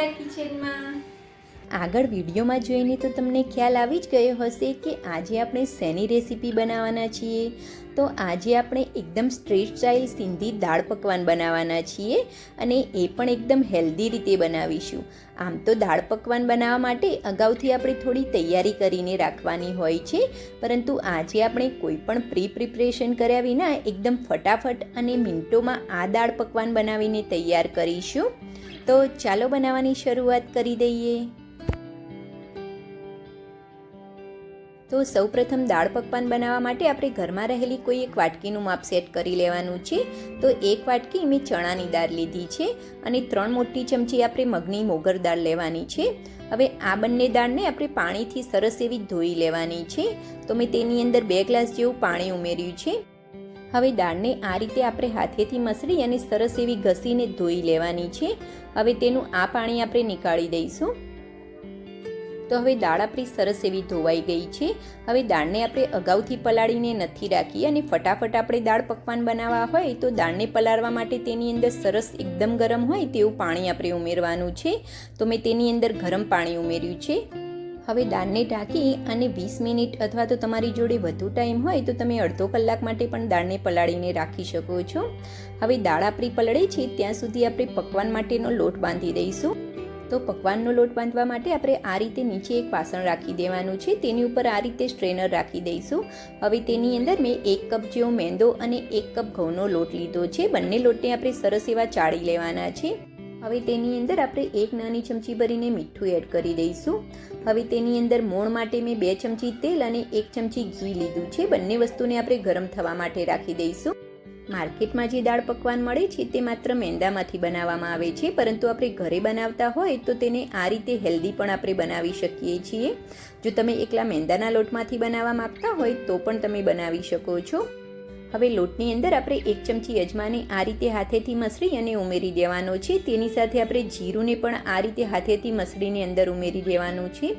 મારા કિચનમાં। આગળ વિડીયોમાં જોઈને તો તમને ખ્યાલ આવી જ ગયો હશે કે આજે આપણે શેની રેસીપી બનાવવાના છીએ। તો આજે આપણે એકદમ સ્ટ્રીટ સ્ટાઇલ સિંધી દાળ પકવાન બનાવવાના છીએ અને એ પણ એકદમ હેલ્ધી રીતે બનાવીશું। આમ તો દાળ પકવાન બનાવવા માટે અગાઉથી આપણે થોડી તૈયારી કરીને રાખવાની હોય છે, પરંતુ આજે આપણે કોઈ પણ પ્રિપરેશન કર્યા વિના એકદમ ફટાફટ અને મિનિટોમાં આ દાળ પકવાન બનાવીને તૈયાર કરીશું। તો ચાલો બનાવવાની શરૂઆત કરી દઈએ। તો સૌપ્રથમ દાળ પકવાન બનાવવા માટે આપણે ઘરમાં રહેલી કોઈ એક વાટકીનું માપ સેટ કરી લેવાનું છે। તો એક વાટકી મેં ચણાની દાળ લીધી છે અને 3 મોટી ચમચી આપણે મગની મોગર દાળ લેવાની છે। હવે આ બંને દાળને આપણે પાણીથી સરસ એવી ધોઈ લેવાની છે। તો મેં તેની અંદર 2 ગ્લાસ જેવું પાણી ઉમેર્યું છે। હવે દાળને આ રીતે આપણે હાથેથી મસળી અને સરસ એવી ઘસીને ધોઈ લેવાની છે। હવે તેનું આ પાણી આપણે નીકાળી દઈશું। તો હવે દાળ આપણી સરસ એવી ધોવાઈ ગઈ છે। હવે દાળને આપણે અગાઉથી પલાળીને નથી રાખી અને ફટાફટ આપણે દાળ પકવાન બનાવવા હોય તો દાળને પલાળવા માટે તેની અંદર સરસ એકદમ ગરમ હોય તેવું પાણી આપણે ઉમેરવાનું છે। તો મેં તેની અંદર ગરમ પાણી ઉમેર્યું છે। હવે દાળને ઢાંકી અને 20 મિનિટ અથવા તો તમારી જોડે વધુ ટાઈમ હોય તો તમે અડધો કલાક માટે પણ દાળને પલાળીને રાખી શકો છો। હવે દાળ આપણી પલળે છે ત્યાં સુધી આપણે પકવાન માટેનો લોટ બાંધી દઈશું। તો પકવાનનો લોટ બાંધવા માટે આપણે આ રીતે નીચે એક વાસણ રાખી દેવાનું છે, તેની ઉપર આ રીતે સ્ટ્રેનર રાખી દઈશું। હવે તેની અંદર મેં 1 કપ જેવો મેંદો અને 1 કપ ઘઉંનો લોટ લીધો છે। બંને લોટને આપણે સરસ એવા ચાળી લેવાના છે। હવે તેની અંદર આપણે 1 નાની ચમચી ભરીને મીઠું એડ કરી દઈશું। હવે તેની અંદર મોણ માટે મેં 2 ચમચી તેલ અને 1 ચમચી ઘી લીધું છે। બંને વસ્તુને આપણે ગરમ થવા માટે રાખી દઈશું। માર્કેટમાં જે દાળ પકવાન મળે છે તે માત્ર મેંદામાંથી બનાવવામાં આવે છે, પરંતુ આપણે ઘરે બનાવતા હોય તો તેને આ રીતે હેલ્ધી પણ આપણે બનાવી શકીએ છીએ। જો તમે એકલા મેંદાના લોટમાંથી બનાવવા માંગતા હોય તો પણ તમે બનાવી શકો છો। હવે લોટની અંદર આપણે 1 ચમચી અજમાને આ રીતે હાથેથી મસળી અને ઉમેરી દેવાનો છે। તેની સાથે આપણે જીરુંને પણ આ રીતે હાથેથી મસળીને અંદર ઉમેરી દેવાનું છે।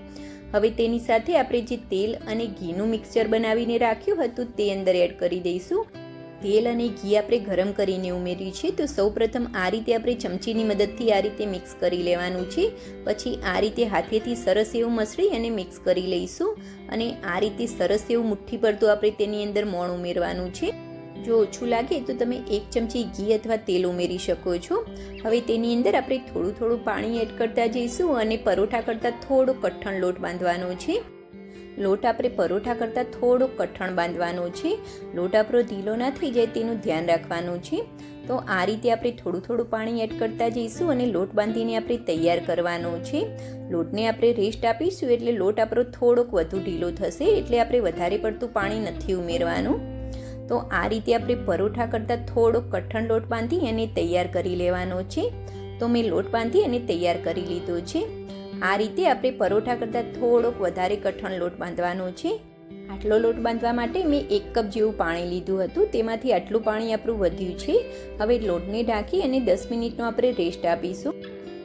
હવે તેની સાથે આપણે જે તેલ અને ઘીનું મિક્સચર બનાવીને રાખ્યું હતું તે અંદર એડ કરી દઈશું। તેલ અને ઘી આપણે ગરમ કરીને ઉમેર્યું છે। તો સૌપ્રથમ આ રીતે આપણે ચમચીની મદદથી આ રીતે મિક્સ કરી લેવાનું છે। પછી આ રીતે હાથેથી સરસ એવું મસળી અને મિક્સ કરી લઈશું અને આ રીતે સરસ એવું મુઠ્ઠી પડતું આપણે તેની અંદર મોણ ઉમેરવાનું છે। જો ઓછું લાગે તો તમે 1 ચમચી ઘી અથવા તેલ ઉમેરી શકો છો। હવે તેની અંદર આપણે થોડું પાણી એડ કરતા જઈશું અને પરોઠા કરતાં થોડો કઠણ લોટ બાંધવાનો છે। લોટ આપણે પરોઠા કરતાં થોડો કઠણ બાંધવાનો છે। લોટ આપણો ઢીલો ના થઈ જાય તેનું ધ્યાન રાખવાનું છે। તો આ રીતે આપણે થોડું પાણી એડ કરતા જઈશું અને લોટ બાંધીને આપણે તૈયાર કરવાનો છે। લોટને આપણે રેસ્ટ આપીશું એટલે લોટ આપણો થોડોક વધુ ઢીલો થશે, એટલે આપણે વધારે પડતું પાણી નથી ઉમેરવાનું। તો આ રીતે આપણે પરોઠા કરતાં થોડો કઠણ લોટ બાંધી અને તૈયાર કરી લેવાનો છે। તો મેં લોટ બાંધી અને તૈયાર કરી લીધો છે। આ રીતે આપણે પરોઠા કરતાં થોડોક વધારે કઠણ લોટ બાંધવાનો છે। આટલો લોટ બાંધવા માટે મેં 1 કપ જેવું પાણી લીધું હતું, તેમાંથી આટલું પાણી આપણું વધ્યું છે। હવે લોટને ઢાંકી અને 10 મિનિટનો આપણે રેસ્ટ આપીશું।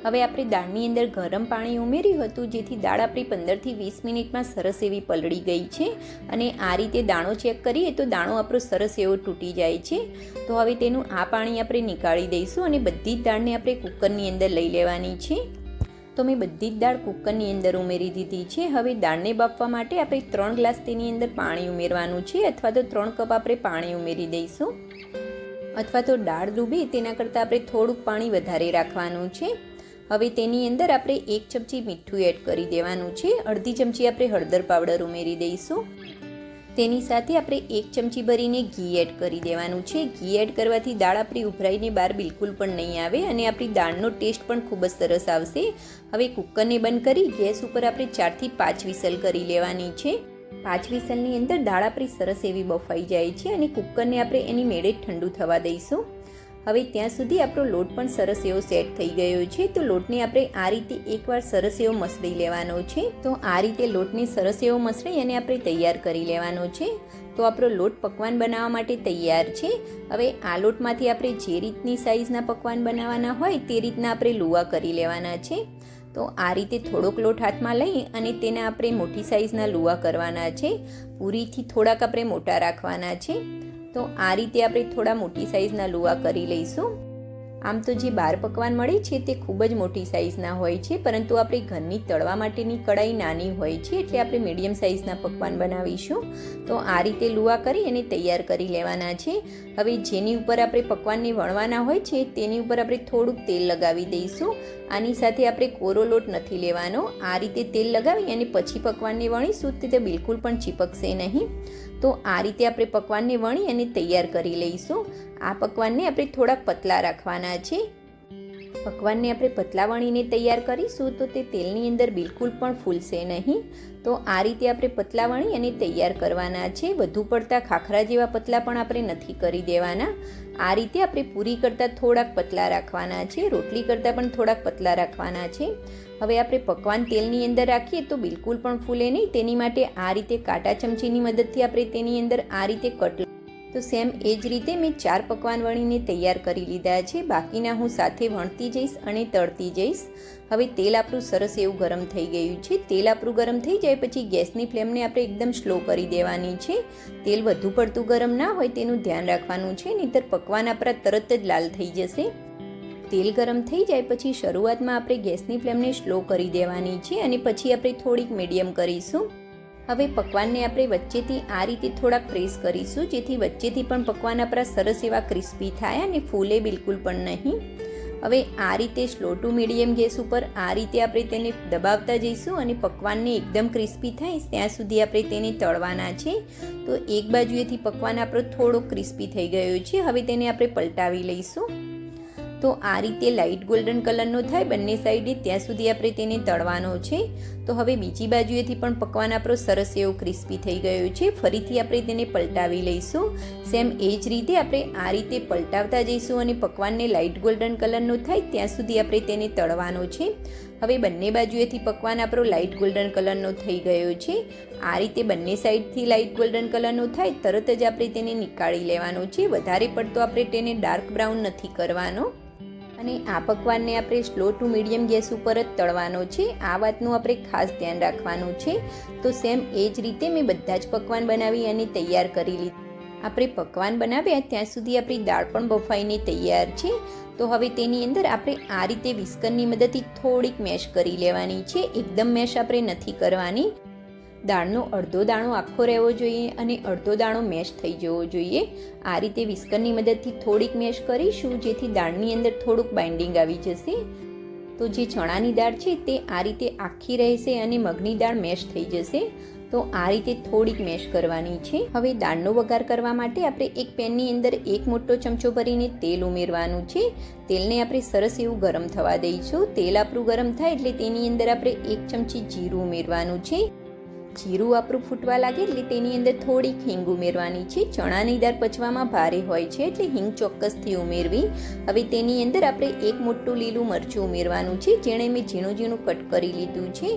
હવે આપણે દાળની અંદર ગરમ પાણી ઉમેર્યું હતું, જેથી દાળ આપણી 15થી 20 મિનિટમાં સરસ એવી પલળી ગઈ છે અને આ રીતે દાણો ચેક કરીએ તો દાણો આપણો સરસ એવો તૂટી જાય છે। તો હવે તેનું આ પાણી આપણે નીકાળી દઈશું અને બધી જ દાળને આપણે કુકરની અંદર લઈ લેવાની છે। તો મેં બધી જ દાળ કુકરની અંદર ઉમેરી દીધી છે। હવે દાળને બાફવા માટે આપણે 3 ગ્લાસ તેની અંદર પાણી ઉમેરવાનું છે, અથવા તો 3 કપ આપણે પાણી ઉમેરી દઈશું, અથવા તો દાળ ડૂબે તેના કરતાં આપણે થોડુંક પાણી વધારે રાખવાનું છે। હવે તેની અંદર આપણે 1 ચમચી મીઠું એડ કરી દેવાનું છે। અડધી ચમચી આપણે હળદર પાવડર ઉમેરી દઈશું। તેની સાથે આપણે 1 ચમચી ભરીને ઘી એડ કરી દેવાનું છે। ઘી એડ કરવાથી દાળ આપણી ઉભરાઈને બહાર બિલકુલ પણ નહીં આવે અને આપણી દાળનો ટેસ્ટ પણ ખૂબ જ સરસ આવશે। હવે કુકરને બંધ કરી ગેસ ઉપર આપણે 4 થી 5 વિસલ કરી લેવાની છે। 5 વિસલની અંદર દાળ આપણી સરસ એવી બફાઈ જાય છે અને કુકરને આપણે એની મેળે ઠંડુ થવા દઈશું। હવે ત્યાં સુધી આપણો લોટ પણ સરસ એવો સેટ થઈ ગયો છે। તો લોટને આપણે આ રીતે એકવાર સરસ એવો મસળી લેવાનો છે। તો આ રીતે લોટને સરસ એવો મસળી અને આપણે તૈયાર કરી લેવાનો છે। તો આપણો લોટ પકવાન બનાવવા માટે તૈયાર છે। હવે આ લોટમાંથી આપણે જે રીતની સાઈઝના પકવાન બનાવવાના હોય તે રીતના આપણે લુવા કરી લેવાના છે। તો આ રીતે થોડોક લોટ હાથમાં લઈ અને તેના આપણે મોટી સાઈઝના લુવા કરવાના છે। પૂરીથી થોડાક આપણે મોટા રાખવાના છે। તો આ રીતે આપણે થોડા મોટી સાઈઝના લુવા કરી લઈશું। આમ તો જે બહાર પકવાન મળે છે તે ખૂબ જ મોટી સાઇઝના હોય છે, પરંતુ આપણે ઘરની તળવા માટેની કડાઈ નાની હોય છે, એટલે આપણે મીડિયમ સાઇઝના પકવાન બનાવીશું. તો આ રીતે લુવા કરી અને તૈયાર કરી લેવાના છે. હવે જેની ઉપર આપણે પકવાનને વણવાના હોય છે તેની ઉપર આપણે થોડુંક તેલ લગાવી દઈશું. આની સાથે આપણે કોરો લોટ નથી લેવાનો. આ રીતે તેલ લગાવી અને પછી પકવાનને વણીશું તે બિલકુલ પણ ચીપકશે નહીં. તો આ રીતે આપણે પકવાનને વણી અને તૈયાર કરી લઈશું. આ પકવાનને આપણે થોડાક પતલા રાખવાના છે. પકવાનને આપણે પતલા વણીને તૈયાર કરીશું તો તે તેલની અંદર બિલકુલ પણ ફૂલશે નહીં. તો આ રીતે આપણે પતલા વણી અને તૈયાર કરવાના છે. વધુ પડતા ખાખરા જેવા પતલા પણ આપણે નથી કરી દેવાના. આ રીતે આપણે પૂરી કરતાં થોડાક પતલા રાખવાના છે, રોટલી કરતાં પણ થોડાક પતલા રાખવાના છે. હવે આપણે પકવાન તેલની અંદર રાખીએ તો બિલકુલ પણ ફૂલે નહીં. તેની માટે આ રીતે કાંટા ચમચીની મદદથી આપણે તેની અંદર આ રીતે કટ. તો સેમ એ જ રીતે મેં 4 પકવાન વણીને તૈયાર કરી લીધા છે. બાકીના હું સાથે વણતી જઈશ અને તળતી જઈશ. હવે તેલ આપણું સરસ એવું ગરમ થઈ ગયું છે. તેલ આપણું ગરમ થઈ જાય પછી ગેસની ફ્લેમને આપણે એકદમ સ્લો કરી દેવાની છે. તેલ વધુ પડતું ગરમ ના હોય તેનું ધ્યાન રાખવાનું છે, નહીંતર પકવાન આપણા તરત જ લાલ થઈ જશે. તેલ ગરમ થઈ જાય પછી શરૂઆતમાં આપણે ગેસની ફ્લેમને સ્લો કરી દેવાની છે અને પછી આપણે થોડીક મીડિયમ કરીશું. હવે પકવાનને આપણે વચ્ચેથી આ રીતે થોડાક પ્રેસ કરીશું, જેથી વચ્ચેથી પણ પકવાન આપણા સરસ એવા ક્રિસ્પી થાય અને ફૂલે બિલકુલ પણ નહીં. હવે આ રીતે સ્લો ટુ મીડિયમ ગેસ ઉપર આ રીતે આપણે તેને દબાવતા જઈશું અને પકવાનને એકદમ ક્રિસ્પી થાય ત્યાં સુધી આપણે તેને તળવાના છે. તો એક બાજુએથી પકવાન આપણો થોડો ક્રિસ્પી થઈ ગયો છે. હવે તેને આપણે પલટાવી લઈશું. તો આ રીતે લાઇટ ગોલ્ડન કલરનો થાય બંને સાઈડે ત્યાં સુધી આપણે તેને તળવાનો છે. તો હવે બીજી બાજુએથી પણ પકવાન આપણો સરસ એવો ક્રિસ્પી થઈ ગયો છે. ફરીથી આપણે તેને પલટાવી લઈશું. સેમ એ જ રીતે આપણે આ રીતે પલટાવતા જઈશું અને પકવાનને લાઇટ ગોલ્ડન કલરનો થાય ત્યાં સુધી આપણે તેને તળવાનો છે. હવે બંને બાજુએથી પકવાન આપણો લાઇટ ગોલ્ડન કલરનો થઈ ગયો છે. આ રીતે બંને સાઈડથી લાઇટ ગોલ્ડન કલરનો થાય તરત જ આપણે તેને નીકાળી લેવાનો છે. વધારે પડતો આપણે તેને ડાર્ક બ્રાઉન નથી કરવાનો. અને આ પકવાનને આપણે સ્લો ટુ મીડિયમ ગેસ ઉપર જ તળવાનો છે. આ વાતનું આપણે ખાસ ધ્યાન રાખવાનું છે. તો સેમ એ જ રીતે મેં બધા જ પકવાન બનાવી અને તૈયાર કરી લીધા. આપણે પકવાન બનાવ્યા ત્યાં સુધી આપણી દાળ પણ બફાઈને તૈયાર છે. તો હવે તેની અંદર આપણે આ રીતે વિસ્કરની મદદથી થોડીક મેશ કરી લેવાની છે. એકદમ મેશ આપણે નથી કરવાની. દાળનો અડધો દાણો આખો રહેવો જોઈએ અને અડધો દાણો મેશ થઈ જવો જોઈએ. આ રીતે વિસ્કરની મદદથી થોડીક મેશ કરીશું, જેથી દાળની અંદર થોડુંક બાઇન્ડિંગ આવી જશે. તો જે ચણાની દાળ છે તે આ રીતે આખી રહેશે અને મગની દાળ મેશ થઈ જશે. તો આ રીતે થોડીક મેશ કરવાની છે. હવે દાળનો વઘાર કરવા માટે આપણે એક પેનની અંદર એક મોટો ચમચો ભરીને તેલ ઉમેરવાનું છે. તેલને આપણે સરસ એવું ગરમ થવા દઈશું. તેલ આપણું ગરમ થાય એટલે તેની અંદર આપણે 1 ચમચી જીરું ઉમેરવાનું છે. જીરું આપણું ફૂટવા લાગે એટલે તેની અંદર થોડીક હિંગ ઉમેરવાની છે. ચણાની દાળ પચવામાં ભારે હોય છે એટલે હિંગ ચોક્કસથી ઉમેરવી. હવે તેની અંદર આપણે એક મોટું લીલું મરચું ઉમેરવાનું છે, જેણે મેં ઝીણું ઝીણું કટ કરી લીધું છે.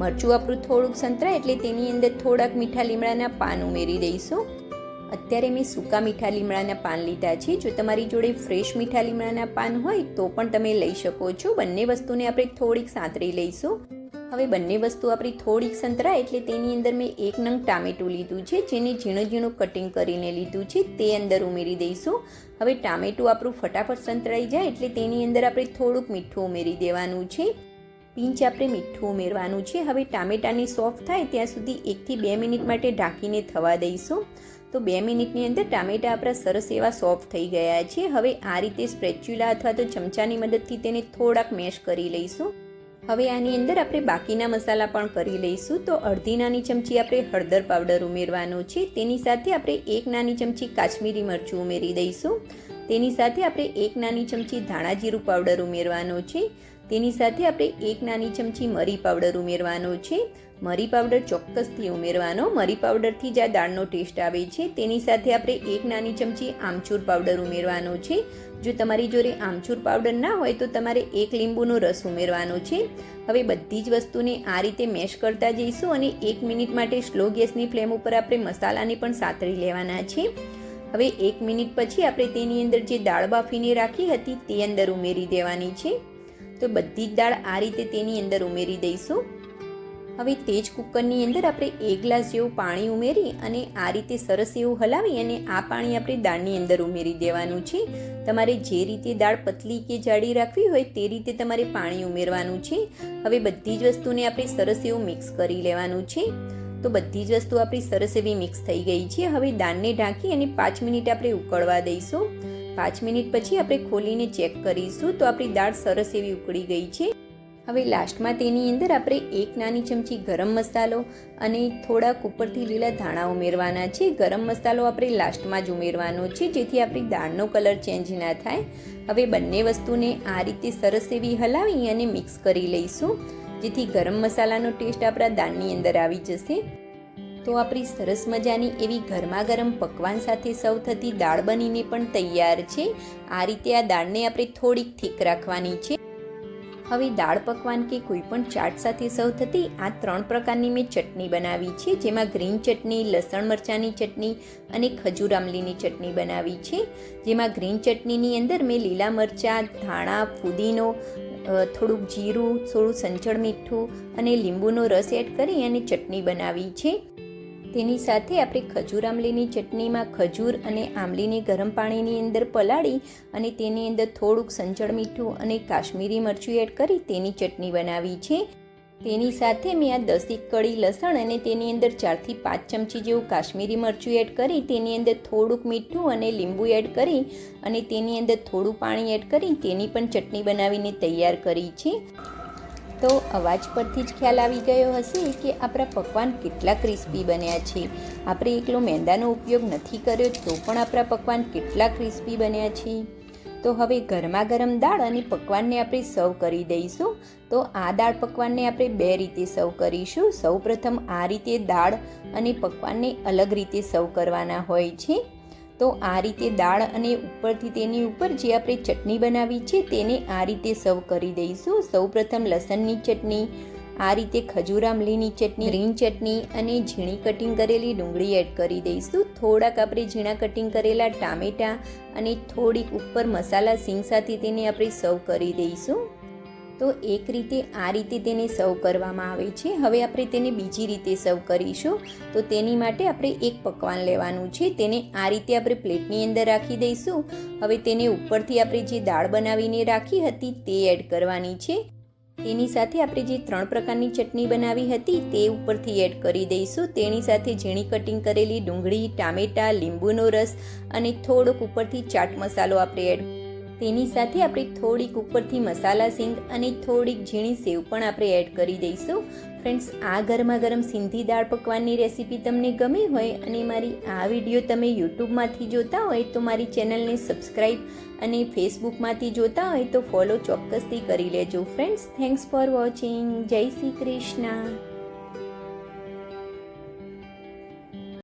મરચું આપણું થોડુંક સંતરાય એટલે તેની અંદર થોડાક મીઠા લીમડાના પાન ઉમેરી દઈશું. અત્યારે મેં સૂકા મીઠા લીમડાના પાન લીધા છે. જો તમારી જોડે ફ્રેશ મીઠા લીમડાના પાન હોય તો પણ તમે લઈ શકો છો. બંને વસ્તુને આપણે થોડીક સાંતળી લઈશું. હવે બંને વસ્તુ આપણી થોડીક સંતરાય એટલે તેની અંદર મેં 1 નંગ ટામેટું લીધું છે, જેને ઝીણું ઝીણું કટિંગ કરીને લીધું છે, તે અંદર ઉમેરી દઈશું. હવે ટામેટું આપણું ફટાફટ સંતરાઈ જાય એટલે તેની અંદર આપણે થોડુંક મીઠું ઉમેરી દેવાનું છે. પિંચ આપણે મીઠું ઉમેરવાનું છે. હવે ટામેટાની સોફ્ટ થાય ત્યાં સુધી 1 થી 2 મિનિટ માટે ઢાંકીને થવા દઈશું. તો 2 મિનિટની અંદર ટામેટા આપણા સરસ એવા સોફ્ટ થઈ ગયા છે. હવે આ રીતે સ્પેચ્યુલા અથવા તો ચમચાની મદદથી તેને થોડાક મેશ કરી લઈશું. હવે આની અંદર આપણે બાકીના મસાલા પણ કરી લઈશું. તો અડધી નાની ચમચી આપણે હળદર પાવડર ઉમેરવાનો છે. તેની સાથે આપણે 1 નાની ચમચી કાશ્મીરી મરચું ઉમેરી દઈશું. તેની સાથે આપણે 1 નાની ચમચી ધાણા જીરું પાવડર ઉમેરવાનો છે. તેની સાથે આપણે 1 નાની ચમચી મરી પાવડર ઉમેરવાનો છે. મરી પાવડર ચોક્કસથી ઉમેરવાનો. મરી પાવડરથી જ આ દાળનો ટેસ્ટ આવે છે. તેની સાથે આપણે 1 નાની ચમચી આમચૂર પાવડર ઉમેરવાનો છે. જો તમારી જોડે આમચૂર પાવડર ના હોય તો તમારે 1 લીંબુનો રસ ઉમેરવાનો છે. હવે બધી જ વસ્તુને આ રીતે મેશ કરતા જઈશું અને 1 મિનિટ માટે સ્લો ગેસની ફ્લેમ ઉપર આપણે મસાલાને પણ સાતળી લેવાના છે. હવે 1 મિનિટ પછી આપણે તેની અંદર જે દાળ બાફીને રાખી હતી તે અંદર ઉમેરી દેવાની છે. તો બધી જ દાળ આ રીતે તેની અંદર ઉમેરી દઈશું. હવે તે જ કુકરની અંદર આપણે 1 ગ્લાસ જેવું પાણી ઉમેરી અને આ રીતે સરસ એવું હલાવી અને આ પાણી આપણે દાળની અંદર ઉમેરી દેવાનું છે. તમારે જે રીતે દાળ પતલી કે જાડી રાખવી હોય તે રીતે તમારે પાણી ઉમેરવાનું છે. હવે બધી જ વસ્તુને આપણે સરસ એવું મિક્સ કરી લેવાનું છે. તો બધી જ વસ્તુ આપણી સરસ એવી મિક્સ થઈ ગઈ છે. હવે દાળને ઢાંકી અને 5 મિનિટ આપણે ઉકળવા દઈશું. 5 મિનિટ પછી આપણે ખોલીને ચેક કરીશું તો આપણી દાળ સરસ એવી ઉકળી ગઈ છે. હવે લાસ્ટમાં તેની અંદર આપણે 1 નાની ચમચી ગરમ મસાલો અને થોડાક ઉપરથી લીલા ધાણા ઉમેરવાના છે. ગરમ મસાલો આપણે લાસ્ટમાં જ ઉમેરવાનો છે જેથી આપણી દાળનો કલર ચેન્જ ના થાય. હવે બંને વસ્તુને આ રીતે સરસ એવી હલાવી અને મિક્સ કરી લઈશું જેથી ગરમ મસાલાનો ટેસ્ટ આપણા દાળની અંદર આવી જશે. તો આપણી સરસ મજાની એવી ગરમા ગરમ પકવાન સાથે સર્વ થતી દાળ બનીને પણ તૈયાર છે. આ રીતે આ દાળને આપણે થોડીક થીક રાખવાની છે. હવે દાળ પકવાન કે કોઈ પણ ચાટ સાથે સર્વ થતી આ 3 પ્રકારની મેં ચટણી બનાવી છે, જેમાં ગ્રીન ચટણી, લસણ મરચાંની ચટણી અને ખજૂર આમલીની ચટણી બનાવી છે. જેમાં ગ્રીન ચટણીની અંદર મેં લીલા મરચાં, ધાણા, ફુદીનો, થોડુંક જીરું, થોડું સંચળ મીઠું અને લીંબુનો રસ એડ કરી અને ચટણી બનાવી છે. તેની સાથે આપણે ખજૂર આમલીની ચટણીમાં ખજૂર અને આમલીને ગરમ પાણીની અંદર પલાળી અને તેની અંદર થોડુંક સંચળ મીઠું અને કાશ્મીરી મરચું એડ કરી તેની ચટણી બનાવી છે. તેની સાથે મેં આ 10 કળી લસણ અને તેની અંદર 4 થી 5 ચમચી જેવું કાશ્મીરી મરચું એડ કરી તેની અંદર થોડુંક મીઠું અને લીંબુ એડ કરી અને તેની અંદર થોડું પાણી એડ કરી તેની પણ ચટણી બનાવીને તૈયાર કરી છે. તો અવાજ પરથી જ ખ્યાલ આવી ગયો હશે કે આપણા પકવાન કેટલા ક્રિસ્પી બન્યા છે. આપણે એકલો મેંદાનો ઉપયોગ નથી કર્યો તો પણ આપણા પકવાન કેટલા ક્રિસ્પી બન્યા છે. તો હવે ગરમા ગરમ દાળ અને પકવાનને આપણે સર્વ કરી દઈશું. તો આ દાળ પકવાનને આપણે 2 રીતે સર્વ કરીશું. સૌપ્રથમ આ રીતે દાળ અને પકવાનને અલગ રીતે સર્વ કરવાના હોય છે. તો આ રીતે દાળ અને ઉપરથી તેની ઉપર જે આપણે ચટણી બનાવી છે તેને આ રીતે સર્વ કરી દઈશું. સૌપ્રથમ લસણની ચટણી, આ રીતે ખજૂર આમલીની ચટણી, ગ્રીન ચટણી અને ઝીણી કટિંગ કરેલી ડુંગળી એડ કરી દઈશું. થોડાક આપણે ઝીણા કટિંગ કરેલા ટામેટાં અને થોડીક ઉપર મસાલા સિંગ સાથે તેને આપણે સર્વ કરી દઈશું. તો એક રીતે આ રીતે તેને સર્વ કરવામાં આવે છે. હવે આપણે તેને બીજી રીતે સર્વ કરીશું. તો તેની માટે આપણે એક પકવાન લેવાનું છે. તેને આ રીતે આપણે પ્લેટની અંદર રાખી દઈશું. હવે તેને ઉપરથી આપણે જે દાળ બનાવીને રાખી હતી તે એડ કરવાની છે. તેની સાથે આપણે જે 3 પ્રકારની ચટણી બનાવી હતી તે ઉપરથી એડ કરી દઈશું. તેની સાથે ઝીણી કટિંગ કરેલી ડુંગળી, ટામેટાં, લીંબુનો રસ અને થોડોક ઉપરથી ચાટ મસાલો આપણે એડ. તેની સાથે આપણે થોડીક ઉપરથી મસાલા સિંગ અને થોડીક ઝીણી સેવ પણ આપણે એડ કરી દઈશું. ફ્રેન્ડ્સ, આ ગરમા ગરમ સિંધી દાળ પકવાનની રેસીપી તમને ગમી હોય અને મારી આ વિડીયો તમે યુટ્યુબમાંથી જોતા હોય તો મારી ચેનલને સબસ્ક્રાઈબ અને ફેસબુકમાંથી જોતા હોય તો ફોલો ચોક્કસથી કરી લેજો. Friends, thanks for watching. જય શ્રી કૃષ્ણ.